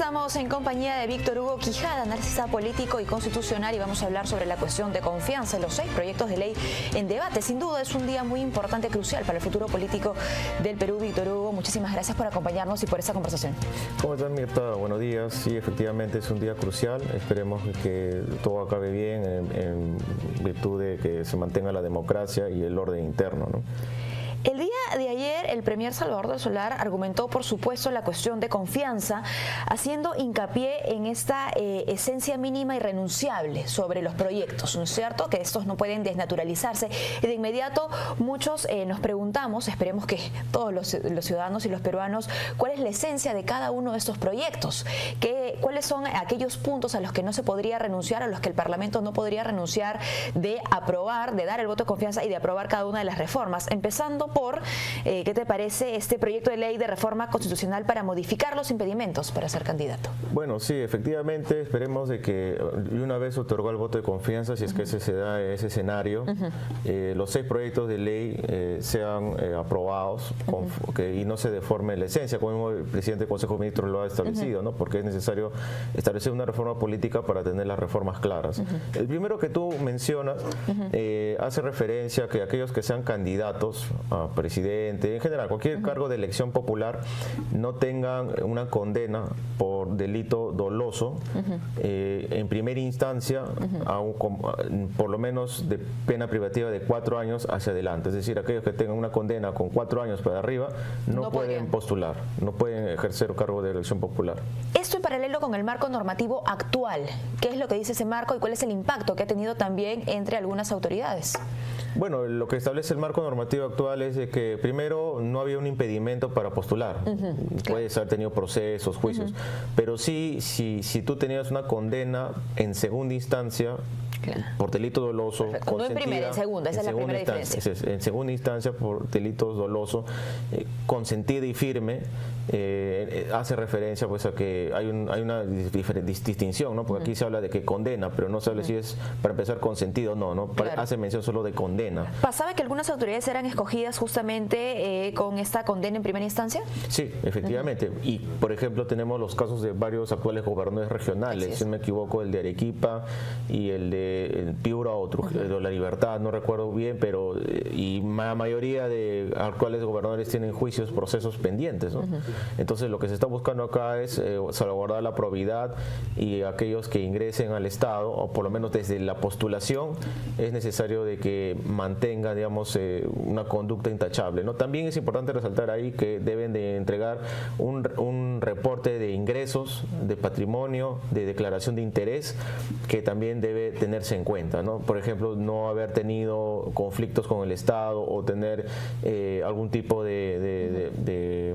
Estamos en compañía de Víctor Hugo Quijada, analista político y constitucional, y vamos a hablar sobre la cuestión de confianza en los 6 proyectos de ley en debate. Sin duda es un día muy importante, crucial para el futuro político del Perú. Víctor Hugo, muchísimas gracias por acompañarnos y por esta conversación. ¿Cómo estás, Mirta? Buenos días. Sí, efectivamente es un día crucial. Esperemos que todo acabe bien en virtud de que se mantenga la democracia y el orden interno, ¿no? El día de ayer, el premier Salvador del Solar argumentó, por supuesto, la cuestión de confianza, haciendo hincapié en esta esencia mínima y renunciable sobre los proyectos, ¿no es cierto? Que estos no pueden desnaturalizarse. Y de inmediato, muchos nos preguntamos, esperemos que todos los ciudadanos y los peruanos, ¿cuál es la esencia de cada uno de estos proyectos? ¿Cuáles son aquellos puntos a los que no se podría renunciar, a los que el Parlamento no podría renunciar de aprobar, de dar el voto de confianza y de aprobar cada una de las reformas? Empezando por, ¿qué te parece este proyecto de ley de reforma constitucional para modificar los impedimentos para ser candidato? Bueno, sí, efectivamente, esperemos de que una vez otorgó el voto de confianza, si es que se da ese escenario, los 6 proyectos de ley sean aprobados y no se deforme la esencia, como el presidente del Consejo de Ministros lo ha establecido, ¿no? Porque es necesario establecer una reforma política para tener las reformas claras. El primero que tú mencionas hace referencia a que aquellos que sean candidatos a presidente, en general, cualquier cargo de elección popular, no tengan una condena por delito doloso en primera instancia, por lo menos de pena privativa de 4 años hacia adelante. Es decir, aquellos que tengan una condena con 4 años para arriba no pueden postular, no pueden ejercer cargo de elección popular. Esto en paralelo con el marco normativo actual. ¿Qué es lo que dice ese marco y cuál es el impacto que ha tenido también entre algunas autoridades? Bueno, lo que establece el marco normativo actual es de que primero no había un impedimento para postular. Puedes haber tenido procesos, juicios, pero sí, si tú tenías una condena en segunda instancia por delito doloso, no en primera, en segunda, esa es la primera diferencia. En segunda instancia por delitos doloso, consentida y firme, hace referencia pues a que hay una distinción, ¿no? Porque aquí se habla de que condena, pero no se habla si es para empezar consentido o no, claro. Hace mención solo de condena. ¿Pasaba que algunas autoridades eran escogidas justamente con esta condena en primera instancia? Sí, efectivamente. Y, por ejemplo, tenemos los casos de varios actuales gobernadores regionales, si no me equivoco, el de Arequipa y el de Piura o Trujillo, La Libertad, no recuerdo bien, pero y la mayoría de actuales gobernadores tienen juicios, procesos pendientes, ¿no? Entonces, lo que se está buscando acá es salvaguardar la probidad, y aquellos que ingresen al Estado, o por lo menos desde la postulación, es necesario de que mantenga, digamos, una conducta intachable, ¿no? También es importante resaltar ahí que deben de entregar un reporte de ingresos, de patrimonio, de declaración de interés, que también debe tenerse en cuenta, ¿no? Por ejemplo, no haber tenido conflictos con el Estado o tener algún tipo de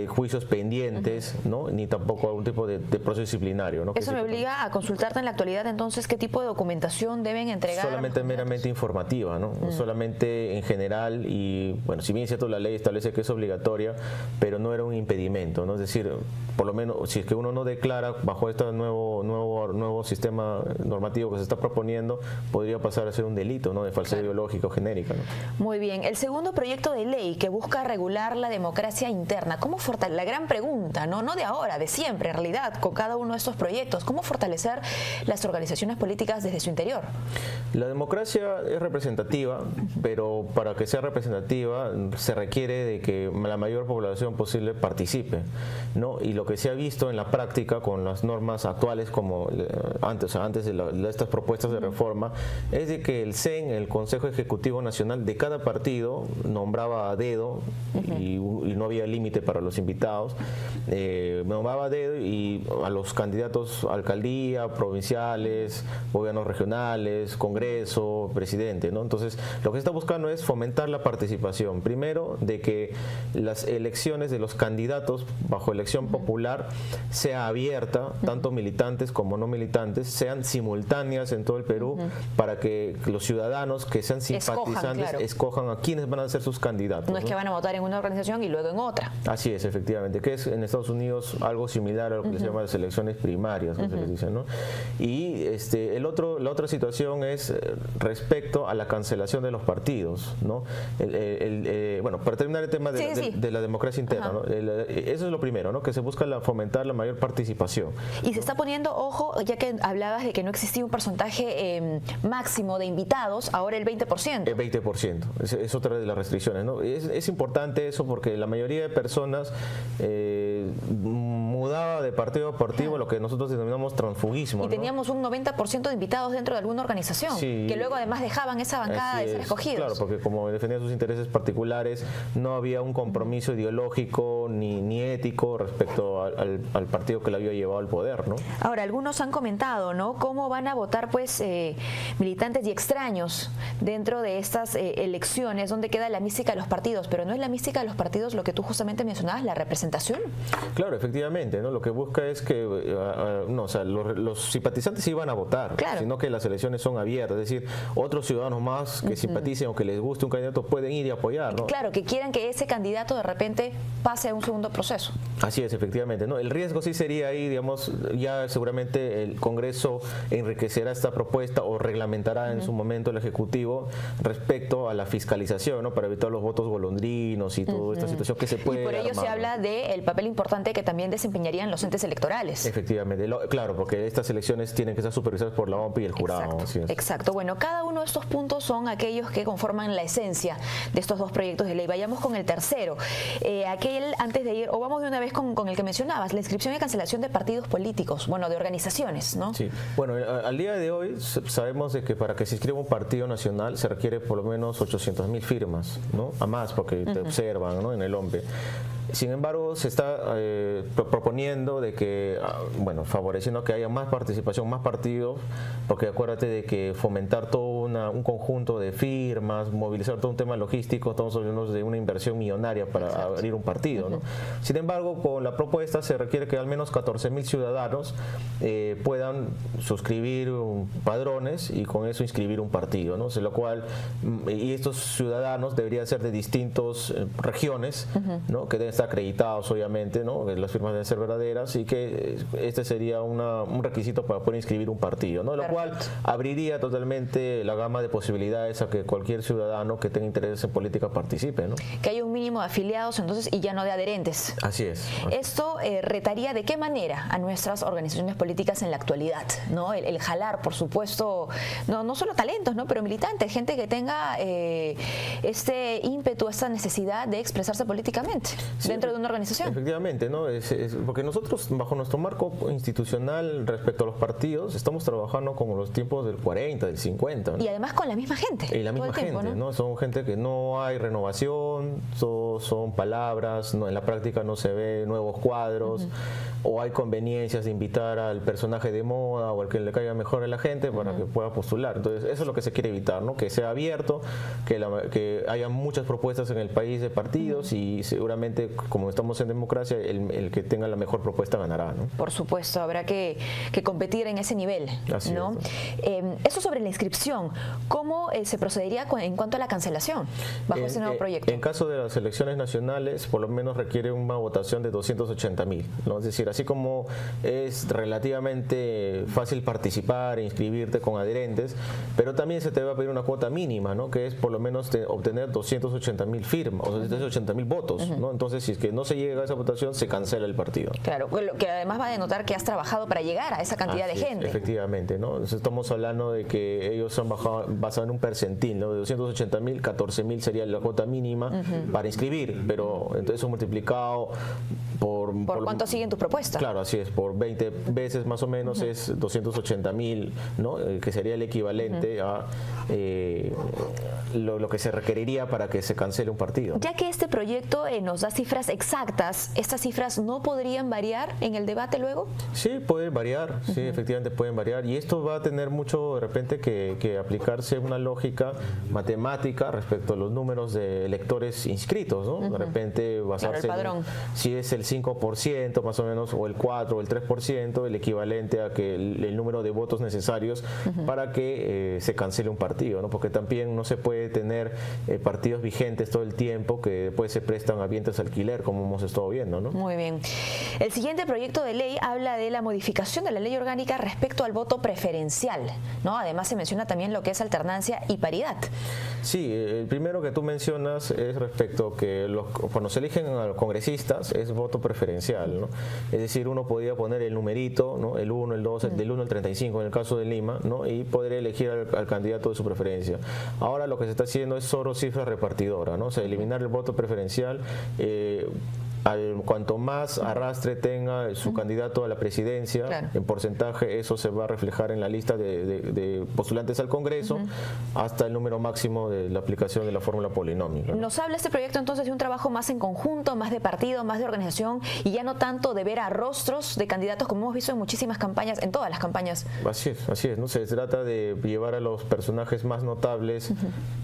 juicios pendientes, ¿no? Ni tampoco algún tipo de proceso disciplinario, ¿no? Eso me obliga a consultarte en la actualidad, entonces, ¿qué tipo de documentación deben entregar? Solamente meramente informativa, ¿no? Solamente en general, y bueno, si bien es cierto la ley establece que es obligatoria, pero no era un impedimento, ¿no? Es decir, por lo menos si es que uno no declara bajo este nuevo sistema normativo que se está proponiendo, podría pasar a ser un delito, ¿no? De falsedad ideológica o genérica, ¿no? Muy bien. El segundo proyecto de ley que busca regular la democracia interna, ¿cómo fortalecer? La gran pregunta, ¿no? No de ahora, de siempre, en realidad, con cada uno de estos proyectos, ¿cómo fortalecer las organizaciones políticas desde su interior? La democracia es representativa, pero para que sea representativa se requiere de que la mayor población posible participe, ¿no? Y lo que se ha visto en la práctica con las normas actuales, como antes de estas propuestas de reforma, es de que el CEN, el Consejo Ejecutivo Nacional de cada partido, nombraba a dedo, y no había límite para los invitados, nombraba a dedo y a los candidatos a alcaldía, provinciales, gobiernos regionales, Congreso, presidente, ¿no? Entonces, lo que se está buscando es fomentar la participación. Primero, de que las elecciones de los candidatos bajo elección popular sea abierta, tanto militantes como no militantes, sean simultáneas en todo el Perú, para que los ciudadanos que sean simpatizantes escojan a quienes van a ser sus candidatos. No es que van a votar en una organización y luego en otra. Así es, efectivamente, que es en Estados Unidos algo similar a lo que se llama las elecciones primarias, que se les dice, ¿no? Y la otra situación es respecto a la cancelación de los partidos, ¿no? Bueno, para terminar el tema de la democracia interna, ¿no? Eso es lo primero, ¿no? ¿no? Que se busca fomentar la mayor participación. Y se está poniendo, ojo, ya que hablabas de que no existía un porcentaje máximo de invitados, ahora el 20%. El 20%, es otra de las restricciones, ¿no? Es importante eso porque la mayoría de personas mudaba de partido a partido, lo que nosotros denominamos transfugismo. Y teníamos un 90% de invitados dentro de alguna organización, sí, que luego además dejaban esa bancada de ser escogidos. Claro, porque como defendían sus intereses particulares, no había un compromiso ideológico ni ético respecto al partido que le había llevado al poder, ¿no? Ahora, algunos han comentado, ¿no?, cómo van a votar pues militantes y extraños dentro de estas elecciones, donde queda la mística de los partidos, pero no es la mística de los partidos lo que tú justamente mencionabas, la representación. Claro, efectivamente, ¿no? Lo que busca es que no, o sea, los simpatizantes sí van a votar, claro, sino que las elecciones son abiertas, es decir, otros ciudadanos más que simpaticen o que les guste un candidato pueden ir y apoyar, ¿no? Claro, que quieran que ese candidato de repente pase a un segundo proceso. Así es, efectivamente, ¿no? El riesgo sí sería ahí, digamos, ya seguramente el Congreso enriquecerá esta propuesta o reglamentará en su momento el Ejecutivo respecto a la fiscalización, ¿no? Para evitar los votos golondrinos y toda esta situación que se puede Y por ello armar, se habla del papel importante que también desempeñarían los entes electorales. Efectivamente, claro, porque estas elecciones tienen que ser supervisadas por la OMP y el jurado. Exacto, así es. exacto. Bueno, cada uno de estos puntos son aquellos que conforman la esencia de estos dos proyectos de ley. Vayamos con el tercero. Aquel, antes de ir, o vamos de una vez con el que mencionabas, la inscripción y cancelación de partidos políticos, bueno, de organizaciones, ¿no? Sí, bueno, al día de hoy sabemos de que para que se inscriba un partido nacional se requiere por lo menos 800.000 firmas, ¿no? A más, porque te observan, ¿no?, en el OMP. Sin embargo, se está proponiendo de que, bueno, favoreciendo que haya más participación, más partidos, porque acuérdate de que fomentar todo un conjunto de firmas, movilizar todo un tema logístico, estamos hablando de una inversión millonaria para abrir un partido, ¿no? Sin embargo, con la propuesta se requiere que al menos 14.000 ciudadanos puedan suscribir padrones y con eso inscribir un partido, ¿no? Lo cual, y estos ciudadanos deberían ser de distintas regiones, ¿no?, que deben estar acreditados, obviamente, ¿no?, que las firmas deben ser verdaderas y que este sería un requisito para poder inscribir un partido, ¿no? Lo cual abriría totalmente la gama de posibilidades a que cualquier ciudadano que tenga interés en política participe, ¿no? Que haya un mínimo de afiliados entonces y ya no de adherentes. Así es. Esto retaría de qué manera a nuestras organizaciones políticas en la actualidad, ¿no? El jalar, por supuesto, no solo talentos, ¿no?, pero militantes, gente que tenga este ímpetu, esta necesidad de expresarse políticamente dentro de una organización. Efectivamente, ¿no? Porque nosotros, bajo nuestro marco institucional respecto a los partidos, estamos trabajando como los tiempos del 40, del 50, ¿no? Y además con la misma gente. Y la misma gente, ¿no? Son gente que no hay renovación, son palabras, en la práctica no se ve nuevos cuadros, o hay conveniencias de invitar al personaje de moda o al que le caiga mejor a la gente para que pueda postular. Entonces, eso es lo que se quiere evitar, ¿no? Que sea abierto, que haya muchas propuestas en el país de partidos y seguramente, como estamos en democracia, el que tenga la mejor propuesta ganará, ¿no? Por supuesto, habrá que competir en ese nivel, Así ¿no? Eso sobre la inscripción, ¿cómo se procedería en cuanto a la cancelación bajo ese nuevo proyecto? En caso de las elecciones nacionales, por lo menos requiere una votación de 280.000, ¿no? Es decir, así como es relativamente fácil participar e inscribirte con adherentes, pero también se te va a pedir una cuota mínima, ¿no?, que es por lo menos obtener 280.000 firmas o 280.000 votos, ¿no? Entonces, si es que no se llega a esa votación, se cancela el partido. Claro, que además va a denotar que has trabajado para llegar a esa cantidad de gente. Efectivamente, ¿no? Entonces, estamos hablando de que ellos han basado en un percentil, ¿no? De 280.000, 14.000 sería la cuota mínima para inscribir, pero entonces eso multiplicado por cuánto siguen tus propuestas. Claro, así es, por 20 veces más o menos es 280.000, ¿no? Que sería el equivalente a lo que se requeriría para que se cancele un partido. Ya que este proyecto nos da cifras exactas, ¿estas cifras no podrían variar en el debate luego? Sí, pueden variar, sí, efectivamente pueden variar, y esto va a tener mucho de repente que aplicarse una lógica matemática respecto a los números de electores inscritos, ¿no? De repente basarse en si es el 5% más o menos, o el 4 o el 3%, el equivalente a que el número de votos necesarios para que se cancele un partido, ¿no? Porque también no se puede tener partidos vigentes todo el tiempo que después se prestan a vientres de alquiler, como hemos estado viendo, ¿no? Muy bien. El siguiente proyecto de ley habla de la modificación de la ley orgánica respecto al voto preferencial, ¿no? Además se menciona también lo que es alternancia y paridad. Sí, el primero que tú mencionas es respecto que cuando se eligen a los congresistas es voto preferencial. preferencial, ¿no? Es decir, uno podía poner el numerito, ¿no? El 1, el 2, del 1 al 35 en el caso de Lima, ¿no? Y poder elegir al candidato de su preferencia. Ahora lo que se está haciendo es solo cifra repartidora, ¿no? O sea, eliminar el voto preferencial. Cuanto más arrastre tenga su candidato a la presidencia, claro, en porcentaje, eso se va a reflejar en la lista de postulantes al Congreso, hasta el número máximo de la aplicación de la fórmula polinómica, ¿no? Nos habla este proyecto entonces de un trabajo más en conjunto, más de partido, más de organización, y ya no tanto de ver a rostros de candidatos como hemos visto en muchísimas campañas, en todas las campañas. Así es, ¿no? Se trata de llevar a los personajes más notables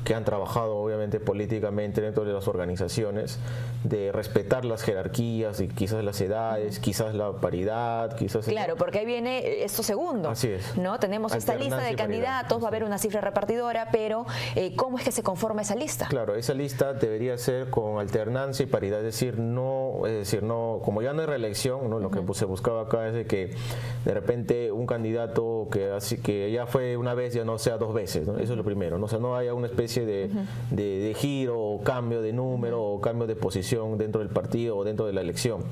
que han trabajado obviamente políticamente dentro de las organizaciones, de respetar las jerarquías y quizás las edades, quizás la paridad, quizás... Claro, porque ahí viene esto segundo. Así es. ¿No? Tenemos esta lista de candidatos, va a haber una cifra repartidora, pero ¿cómo es que se conforma esa lista? Claro, esa lista debería ser con alternancia y paridad, es decir, no, como ya no hay reelección, ¿no? Lo que se buscaba acá es de que de repente un candidato que ya fue una vez ya no sea dos veces, ¿no? Eso es lo primero, ¿no? O sea, no haya una especie de giro o cambio de número o cambio de posición dentro del partido o dentro de la elección.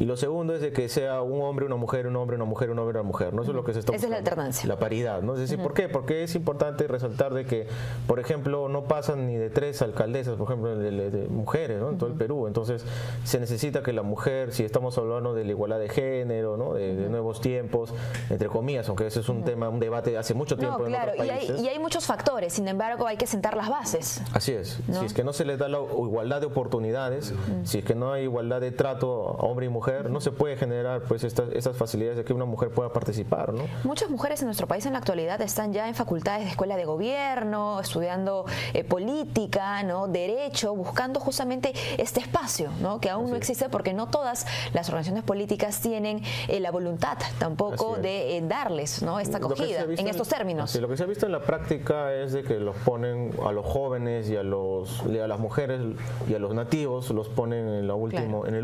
Y lo segundo es de que sea un hombre, una mujer, un hombre, una mujer, un hombre, una mujer, ¿no? Eso es lo que se está buscando. Esa es la alternancia. La paridad, ¿no? Es decir, ¿por qué? Porque es importante resaltar de que, por ejemplo, no pasan ni de 3 alcaldesas, por ejemplo, de mujeres, ¿no? En todo el Perú. Entonces, se necesita que la mujer, si estamos hablando de la igualdad de género, ¿no? De nuevos tiempos, entre comillas, aunque ese es un tema, un debate de hace mucho tiempo en otros países. Y hay muchos factores, sin embargo, hay que sentar las bases. Así es. ¿No? Si es que no se les da la igualdad de oportunidades, si es que no hay igualdad de trato a hombre y mujer, no se puede generar pues esas facilidades de que una mujer pueda participar, ¿no? Muchas mujeres en nuestro país en la actualidad están ya en facultades de escuela de gobierno, estudiando política, ¿no? Derecho, buscando justamente este espacio, ¿no? Que aún no existe porque no todas las organizaciones políticas tienen la voluntad tampoco de darles, ¿no? Esta acogida en estos términos. Lo que se ha visto en la práctica es de que los ponen a los jóvenes y a las mujeres y a los nativos, los ponen en el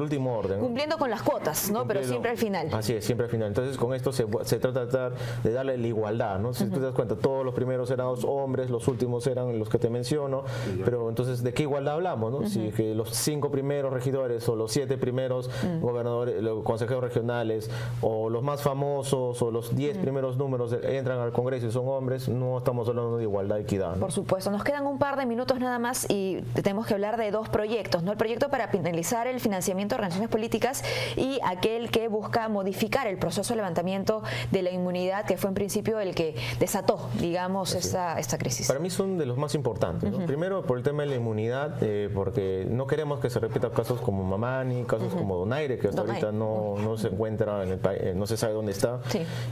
último orden, ¿no? Cumpliendo con las cuotas, ¿no? Pero siempre al final. Así es, siempre al final. Entonces con esto se trata de darle la igualdad, ¿no? Si tú te das cuenta, todos los primeros eran los hombres, los últimos eran los que te menciono, pero entonces ¿de qué igualdad hablamos, no? Si que los 5 primeros regidores o los 7 primeros gobernadores, los consejeros regionales o los más famosos o los 10 primeros números entran al Congreso y son hombres, no estamos hablando de igualdad y equidad, ¿no? Por supuesto, nos quedan un par de minutos nada más y tenemos que hablar de dos proyectos, ¿no? El proyecto para penalizar el financiamiento de organizaciones políticas y aquel que busca modificar el proceso de levantamiento de la inmunidad, que fue en principio el que desató, digamos, esta crisis. Para mí son de los más importantes, ¿no? Primero por el tema de la inmunidad, porque no queremos que se repitan casos como Mamani, casos como Donaire, que hasta ahorita no se encuentra en el país, no se sabe dónde está.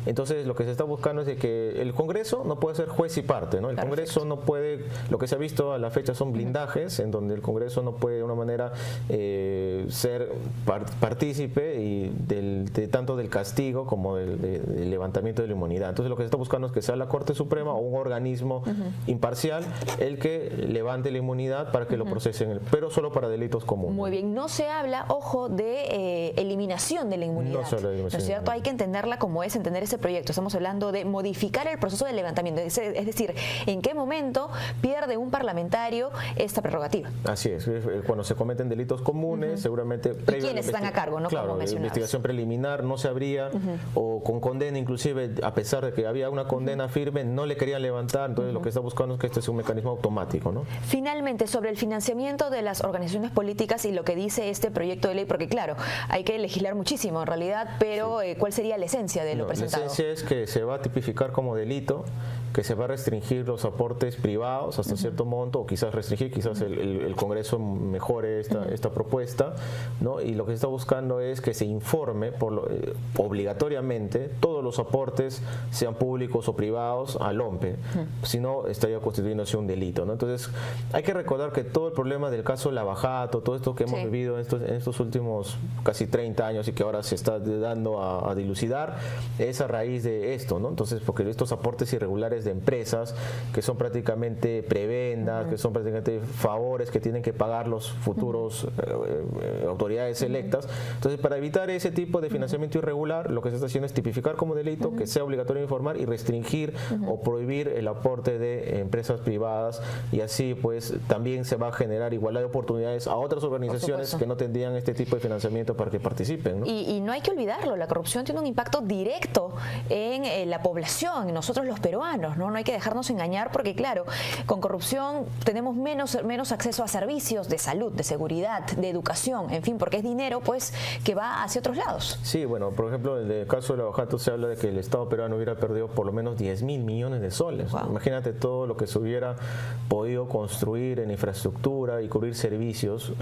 Entonces lo que se está buscando es de que el Congreso no puede ser juez y parte, ¿no? El Congreso no puede, lo que se ha visto a la fecha son blindajes en donde el Congreso no puede de una manera ser partícipe tanto del castigo como del levantamiento de la inmunidad. Entonces lo que se está buscando es que sea la Corte Suprema o un organismo imparcial el que levante la inmunidad para que lo procesen, pero solo para delitos comunes. Muy bien, no se habla, ojo, de eliminación de la inmunidad. No se habla de eliminación. ¿No es cierto? Hay que entenderla como es entender ese proyecto. Estamos hablando de modificar el proceso de levantamiento, es decir, en qué momento pierde un parlamentario esta prerrogativa. Así es, cuando se cometen delitos comunes, seguramente... ¿Y quiénes están a cargo, no? Claro, la investigación preliminar no se habría, o con condena inclusive, a pesar de que había una condena firme, no le querían levantar, entonces lo que está buscando es que este sea un mecanismo automático, ¿no? Finalmente, sobre el financiamiento de las organizaciones políticas y lo que dice este proyecto de ley, porque claro, hay que legislar muchísimo en realidad, pero ¿cuál sería la esencia de lo presentado? La esencia es que se va a tipificar como delito, que se va a restringir los aportes privados hasta cierto monto, o quizás el Congreso mejore esta propuesta, ¿no? Y lo que se está buscando es que se informe obligatoriamente todos los aportes, sean públicos o privados, al OMPE, si no estaría constituyéndose un delito, ¿no? Entonces hay que recordar que todo el problema del caso Lavajato, todo esto que hemos vivido en estos últimos casi 30 años y que ahora se está dando a dilucidar, es a raíz de esto, ¿no? Entonces, porque estos aportes irregulares de empresas, que son prácticamente prebendas, que son prácticamente favores que tienen que pagar los futuros autoridades electas. Entonces, para evitar ese tipo de financiamiento irregular, lo que se está haciendo es tipificar como delito que sea obligatorio informar y restringir o prohibir el aporte de empresas privadas, y así pues también se va a generar igualdad de oportunidades a otras organizaciones que no tendrían este tipo de financiamiento para que participen, ¿no? Y no hay que olvidarlo, la corrupción tiene un impacto directo en la población, en nosotros los peruanos, ¿no? No hay que dejarnos engañar porque, claro, con corrupción tenemos menos acceso a servicios de salud, de seguridad, de educación, en fin, porque es dinero pues que va hacia otros lados. Sí, bueno, por ejemplo, en el caso de la Bajato se habla de que el Estado peruano hubiera perdido por lo menos 10.000 millones de soles. Wow. Imagínate todo lo que se hubiera podido construir en infraestructura y cubrir servicios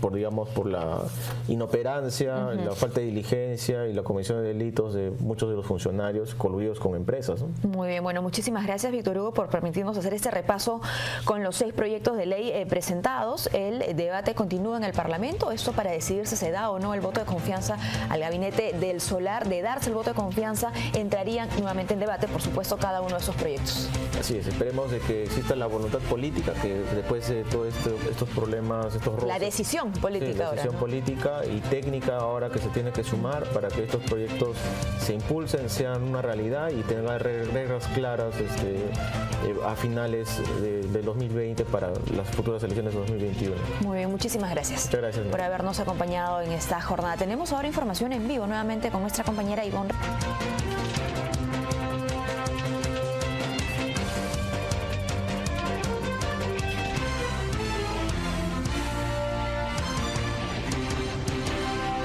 por la inoperancia, la falta de diligencia y la comisión de delitos de muchos de los funcionarios coludidos con empresas, ¿no? Muy bien, bueno, muchísimas gracias, Víctor Hugo, por permitirnos hacer este repaso con los 6 proyectos de ley presentados. El debate continúa en el Parlamento, esto para decidir si se da o no el voto de confianza al gabinete del Solar. De darse el voto de confianza, entrarían nuevamente en debate, por supuesto, cada uno de esos proyectos. Así es, esperemos de que exista la voluntad política, que después de todos estos problemas, estos roces, La decisión política sí, la decisión ahora, ¿no? política y técnica ahora que se tiene que sumar para que estos proyectos se impulsen, sean una realidad y tengan reglas claras a finales de 2020 para las futuras elecciones de 2021. Muy bien, muchísimas gracias. Muchas gracias, por habernos acompañado en esta jornada. Tenemos ahora información en vivo nuevamente con nuestra compañera Ivonne.